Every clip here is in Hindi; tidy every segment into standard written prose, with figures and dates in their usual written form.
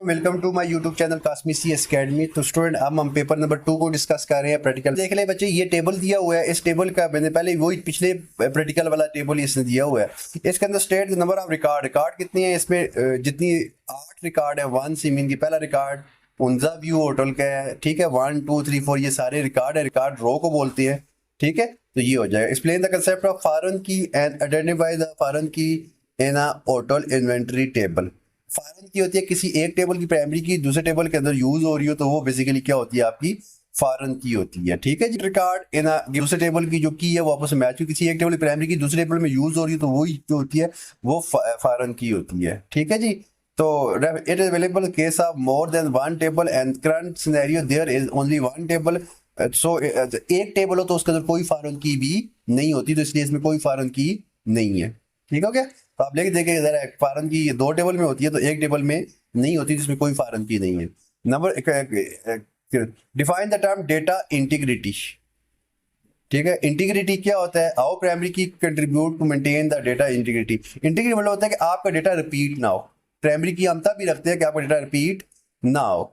Welcome to my YouTube channel Qasmi C academy. तो स्टूडेंट अब हम पेपर नंबर 2 को डिस्कस कर रहे हैं प्रैक्टिकल। देख ले बच्चे, ये टेबल दिया हुआ है। इस टेबल का मैंने पहले वही पिछले प्रैक्टिकल वाला टेबल इसने दिया हुआ है। इसके अंदर स्टेट नंबर ऑफ रिकॉर्ड कितनी है इसमें, जितनी 8 रिकॉर्ड है। 1 सी मीन की पहला रिकॉर्ड उनजा व्यू होटल का है, ठीक है। 1 2 3 4 ये सारे रिकॉर्ड है, रिकॉर्ड रो को बोलते हैं, ठीक है। तो ये हो जाएगा। Explain the concept of foreign की एंड आइडेंटिफाई द फॉरेन की इन अ होटल इन्वेंटरी टेबल। फॉरेन की होती है किसी एक टेबल की प्राइमरी की दूसरे टेबल के अंदर यूज हो रही हो, तो वो बेसिकली क्या होती है, आपकी फॉरेन की होती है, ठीक है जी। रिकॉर्ड इन दूसरे टेबल की जो की है वो आपस में मैच, किसी एक टेबल की प्राइमरी की दूसरे टेबल में यूज हो रही है, तो वही जो होती है वो फॉरेन की होती है, ठीक है जी। तो it is available case of more than one table and current scenario there is only one table. So एक टेबल हो तो उसके अंदर कोई फॉरेन की भी नहीं होती, तो इसलिए इसमें कोई फॉरेन की नहीं है, ठीक हो गया। तो आप लेके देखें, जरा फॉरेन की 2 टेबल में होती है तो एक टेबल में नहीं होती, जिसमें कोई फॉरेन की नहीं है। Number define the term data integrity, ठीक है। इंटीग्रिटी क्या होता है? How primary key contribute to maintain the data integrity. Integrity मतलब होता है कि आपका डेटा रिपीट ना हो। प्राइमरी की हम तब भी रखते हैं कि आपका डेटा रिपीट ना हो,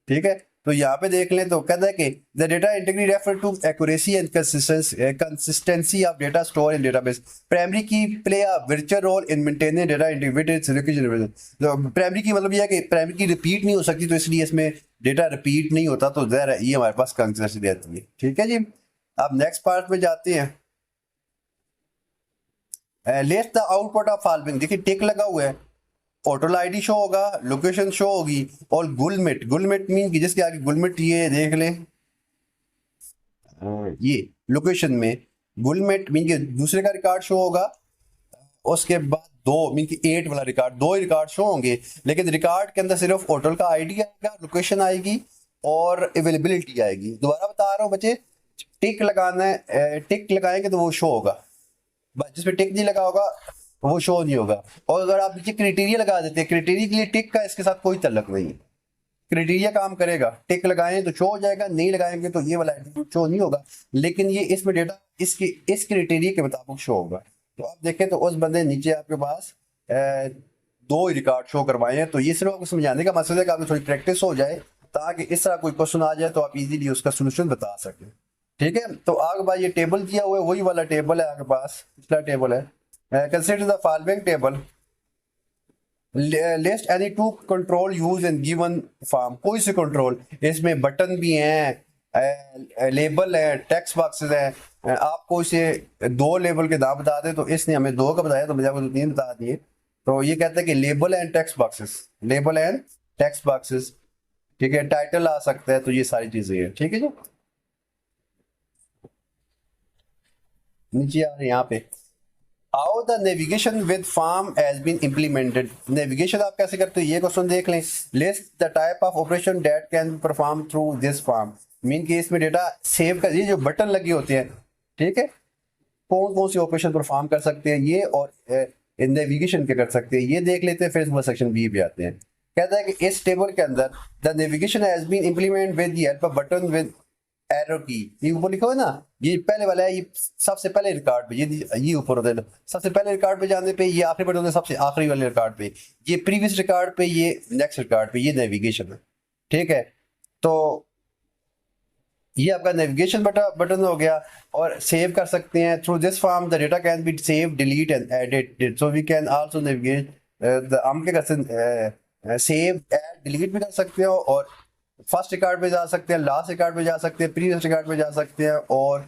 ठीक है। तो यहाँ पे देख लें तो कहता है कि the data integrity refer to accuracy and consistency of data store in database. Primary key play a virtual role in maintaining data integrity. तो प्राइमरी की मतलब यह है कि प्राइमरी की रिपीट नहीं हो सकती, तो इसलिए इसमें डेटा रिपीट नहीं होता, तो ज़रा ये हमारे पास कंसिस्टेंसी रहती है, ठीक है जी। अब नेक्स्ट पार्ट में जाते हैं। Let the output of following. देखिए टिक लगा हुआ है, होटल आईडी शो होगा, लोकेशन शो होगी, और गुलमिट मीन की जिसके आगे गुलमिट, ये देख लें, ये लोकेशन में गुलमिट मीन के दूसरे का रिकॉर्ड शो होगा। उसके बाद 2 मीन की 8 वाला रिकॉर्ड, 2 ही रिकॉर्ड शो होंगे, लेकिन रिकॉर्ड के अंदर सिर्फ होटल का आईडी आएगा, लोकेशन आएगी और अवेलेबिलिटी आएगी। दोबारा बता रहा हूँ बच्चे, टिक लगाना है, टिक लगाएंगे तो वो शो होगा, जिसपे टिक नहीं लगा होगा वो शो नहीं होगा। और अगर आप नीचे क्राइटेरिया लगा देते हैं, क्राइटेरिया के लिए टिक का इसके साथ कोई तल्लुक नहीं है। क्राइटेरिया काम करेगा, टिक लगाएं तो शो हो जाएगा, नहीं लगाएंगे तो ये वाला शो नहीं होगा, लेकिन ये इसमें डेटा इसके इस क्राइटेरिया के मुताबिक शो होगा। तो आप देखें तो उस बंदे नीचे आपके पास 2 रिकॉर्ड शो करवाए हैं। तो ये सिर्फ आपको समझाने का मकसद है कि आपको थोड़ी प्रैक्टिस हो जाए, ताकि इस तरह कोई क्वेश्चन आ जाए तो आप इजीली उसका सोल्यूशन बता सकें, ठीक है। तो आगे बाद ये टेबल दिया हुआ है, वही वाला टेबल है आपके पास, पिछला टेबल है। Consider the following table, list any two control use in given form. कोई से कंट्रोल, इसमें बटन भी हैं, लेबल है, टेक्स्ट बॉक्सेस हैं। आपको इसे 2 लेबल के नाम बता दें, तो इसने हमें 2 का बताया, तो मुझे आपको 3 बता दिए। तो ये कहता है कि label and text boxes, label and text boxes, ठीक है। टाइटल आ सकता है, तो ये सारी चीजें हैं, ठीक है जी। नीचे आ रहे हैं यहाँ पे, how the navigation with form has been implemented. Navigation आप कैसे करते हो ये क्वेश्चन देख लें। List the type of operation that can perform through this form. Mean के इसमें डेटा सेव कर, ये जो बटन लगे होते हैं, ठीक है, कौन कौन से ऑपरेशन परफॉर्म कर सकते हैं ये, और नेविगेशन के कर सकते हैं ये देख लेते हैं। फिर सेक्शन बी पे आते हैं। कहता है कि इस टेबल के अंदर the navigation has been implement with the help of button with arrow key. ये ऊपर लिखा है ना, ये पहले वाला है, ये सबसे पहले रिकॉर्ड पे, ये ऊपर होता है सबसे पहले रिकॉर्ड पे जाने पे, ये आखिरी बटन होता है सबसे आखिरी वाले रिकॉर्ड पे, ये प्रीवियस रिकॉर्ड पे, ये नेक्स्ट रिकॉर्ड पे, ये नेविगेशन है, ठीक है। तो ये आपका नेविगेशन बटन हो गया। और सेव कर सकते हैं through this form, the data can be save, delete and edit. So we can also navigate, हम क्या कर सकते हैं, सेव एड डिलीट भी कर सकते हो, और फर्स्ट रिकॉर्ड पे जा सकते हैं, लास्ट रिकॉर्ड पे जा सकते हैं, प्रीवियस रिकॉर्ड पे जा सकते हैं, और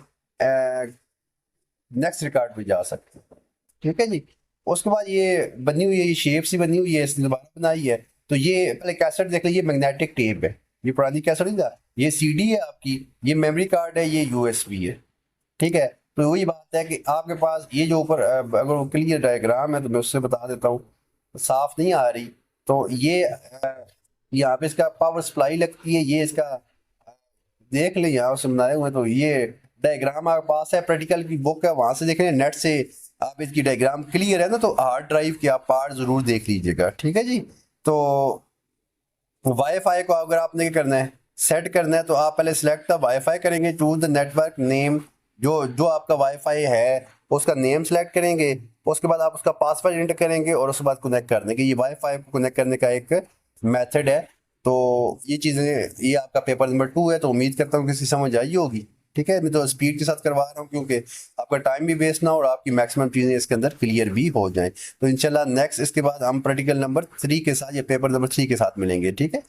नेक्स्ट रिकॉर्ड पे जा सकते हैं, ठीक है जी। उसके बाद ये बनी हुई है, ये शेप सी बनी हुई है, इसने दोबारा बनाई है। तो ये पहले कैसेट देख लीजिए, मैग्नेटिक टेप है, ये पुरानी कैसेट नहीं था, ये सीडी है आपकी, ये मेमोरी कार्ड है, ये यूएसबी है, ठीक है। तो वही बात है कि आपके पास ये जो ऊपर अगर क्लियर डायग्राम है तो मैं उससे बता देता हूँ, साफ नहीं आ रही। तो ये यहाँ पे इसका पावर सप्लाई लगती है, ये इसका देख ले यहाँ से बनाए हुए। तो ये डायग्राम आपके पास है, प्रैक्टिकल की बुक है, वहां से देख रहे हैं, नेट से आप इसकी डायग्राम क्लियर है ना, तो हार्ड ड्राइव के आप पार्ट जरूर देख लीजिएगा, ठीक है जी। तो वाईफाई को अगर आपने क्या करना है, सेट करना है, तो आप पहले सिलेक्ट द वाईफाई करेंगे, चूज द नेटवर्क नेम, जो आपका वाईफाई है उसका नेम सेलेक्ट करेंगे। उसके बाद आप उसका पासवर्ड एंटर करेंगे और उसके बाद कनेक्ट करने के, ये वाईफाई को कनेक्ट करने का एक मेथड है। तो ये चीज़ें, ये आपका पेपर नंबर 2 है, तो उम्मीद करता हूँ किसी समझ आई होगी। ठीक है, मैं तो स्पीड के साथ करवा रहा हूँ क्योंकि आपका टाइम भी वेस्ट ना हो और आपकी मैक्सिमम चीज़ें इसके अंदर क्लियर भी हो जाएं। तो इंशाल्लाह नेक्स्ट इसके बाद हम प्रैक्टिकल नंबर 3 के साथ या पेपर नंबर 3 के साथ मिलेंगे। ठीक है,